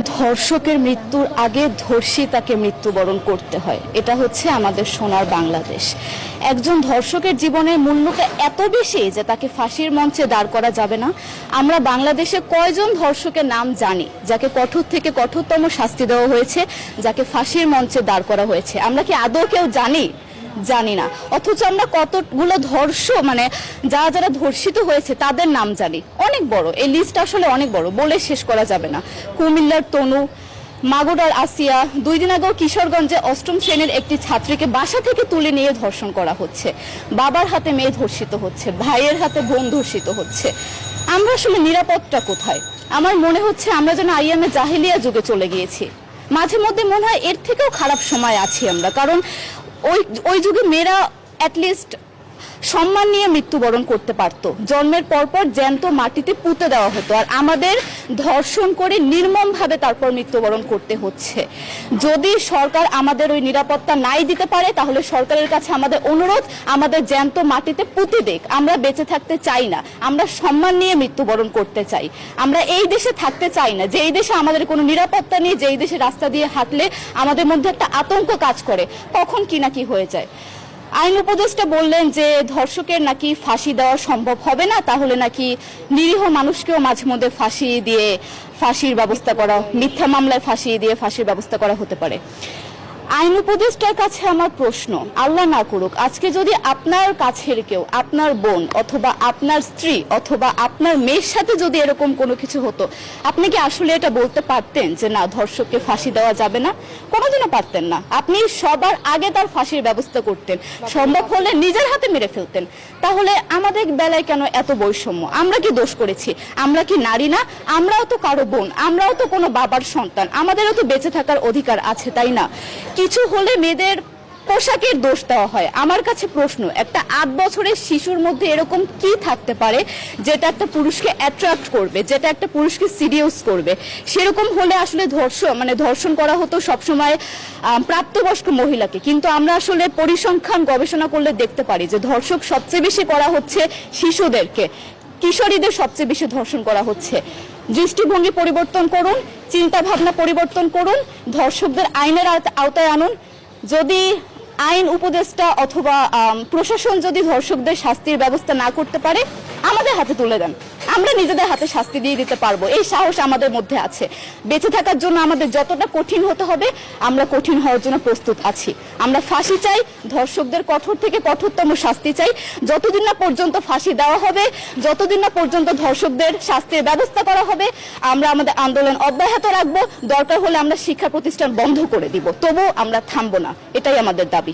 ধর্ষকের মৃত্যুর আগে ধর্ষিতাকে মৃত্যুবরণ করতে হয়, এটা হচ্ছে আমাদের সোনার বাংলাদেশ। একজন ধর্ষকের জীবনের মূল্যটা এত বেশি যে তাকে ফাঁসির মঞ্চে দাঁড় করা যাবে না। আমরা বাংলাদেশে কয়জন ধর্ষকের নাম জানি যাকে কঠোর থেকে কঠোরতম শাস্তি দেওয়া হয়েছে, যাকে ফাঁসির মঞ্চে দাঁড় করা হয়েছে? আমরা কি আদৌ কেউ জানি না। অথচ আমরা কতগুলো যারা যারা ধর্ষিত হয়েছে তাদের নাম জানি, অনেক বড়। এই লিস্ট আসলে অনেক বড়, বলে শেষ করা যাবে না। কুমিল্লার তনু, মাগুরার আসিয়া, 2 দিন আগেও কিশোরগঞ্জে 8ম শ্রেণীর একটি ছাত্রীকে বাসা থেকে তুলে নিয়ে ধর্ষণ করা হচ্ছে। বাবার হাতে মেয়ে ধর্ষিত হচ্ছে, ভাইয়ের হাতে বোন ধর্ষিত হচ্ছে। আমরা আসলে নিরাপদটা কোথায়? আমার মনে হচ্ছে আমরা যেন আইয়ামে জাহেলিয়া যুগে চলে গিয়েছি। মাঝে মধ্যে মনে হয় এর থেকেও খারাপ সময় আছি আমরা, কারণ ওই যুগে মেয়েরা অ্যাটলিস্ট সম্মান নিয়ে মৃত্যুবরণ করতে পারতো। জন্মের পরপর জ্যান্ত মাটিতে পুঁতে দেওয়া হতো, আর আমাদের ধর্ষণ করে নির্মমভাবে তারপর মৃত্যুবরণ করতে হচ্ছে। যদি সরকার আমাদের ওই নিরাপত্তা নাই দিতে পারে, তাহলে সরকারের কাছে আমাদের অনুরোধ, আমাদের জ্যান্ত মাটিতে পুঁতে দেখ। আমরা বেঁচে থাকতে চাই না, আমরা সম্মান নিয়ে মৃত্যুবরণ করতে চাই। আমরা এই দেশে থাকতে চাই না যে এই দেশে আমাদের কোনো নিরাপত্তা নেই, যে এই দেশে রাস্তা দিয়ে হাঁটলে আমাদের মধ্যে একটা আতঙ্ক কাজ করে, কখন কি না কি হয়ে যায়। আইন উপদেষ্টা বললেন যে ধর্ষকের নাকি ফাঁসি দেওয়া সম্ভব হবে না, তাহলে নাকি নিরীহ মানুষকেও মাঝে মধ্যে ফাঁসির ব্যবস্থা করা, মিথ্যা মামলায় ফাঁসি দিয়ে ফাঁসির ব্যবস্থা করা হতে পারে। আইন উপদেষ্টার কাছে আমার প্রশ্ন, আল্লাহ না করুক আজকে যদি আপনার কাছের কেউ, আপনার বোন অথবা আপনার স্ত্রী অথবা আপনার মেয়ের সাথে যদি এরকম কোনো কিছু হতো, আপনি কি আসলে এটা বলতে পারতেন যে না, ধর্ষককে ফাঁসি দেওয়া যাবে না? কোনোদিনও পারতেন না। আপনি সবার আগে তার ফাঁসির ব্যবস্থা করতেন, সম্ভব হলে নিজের হাতে মেরে ফেলতেন। তাহলে আমাদের বেলায় কেন এত বৈষম্য? আমরা কি দোষ করেছি? আমরা কি নারী না? আমরাও তো কারো বোন, আমরাও তো কোনো বাবার সন্তান, আমাদেরও তো বেঁচে থাকার অধিকার আছে, তাই না? কিছু হলে মেয়েদের পোশাকের দোষ দেওয়া হয়। আমার কাছে প্রশ্ন, একটা 8 বছরের শিশুর মধ্যে এরকম কি থাকতে পারে যেটা একটা পুরুষকে অ্যাট্রাক্ট করবে, যেটা একটা পুরুষকে সিরিয়াস করবে? সেরকম হলে আসলে ধর্ষণ করা হতো সবসময় প্রাপ্তবয়স্ক মহিলাকে। কিন্তু আমরা আসলে পরিসংখ্যান গবেষণা করলে দেখতে পারি যে ধর্ষক সবচেয়ে বেশি করা হচ্ছে শিশুদেরকে, কিশোরীদের সবচেয়ে বেশি ধর্ষণ করা হচ্ছে। দৃষ্টিভঙ্গি পরিবর্তন করুন, চিন্তা ভাবনা পরিবর্তন করুন, ধর্ষকদের আইনের আওতায় আনুন। যদি আইন উপদেষ্টা অথবা প্রশাসন যদি ধর্ষকদের শাস্তির ব্যবস্থা না করতে পারে, আমাদের হাতে তুলে দেন, আমরা নিজেদের হাতে শাস্তি দিয়ে দিতে পারবো। এই সাহস আমাদের মধ্যে আছে। বেঁচে থাকার জন্য আমাদের যতটা কঠিন হতে হবে, আমরা কঠিন হওয়ার জন্য প্রস্তুত আছি। আমরা ফাঁসি চাই, ধর্ষকদের কঠোর থেকে কঠোরতম শাস্তি চাই। যতদিন না পর্যন্ত ফাঁসি দেওয়া হবে, যতদিন না পর্যন্ত ধর্ষকদের শাস্তির ব্যবস্থা করা হবে, আমরা আমাদের আন্দোলন অব্যাহত রাখবো। দরকার হলে আমরা শিক্ষা প্রতিষ্ঠান বন্ধ করে দিব, তবুও আমরা থামবো না। এটাই আমাদের দাবি।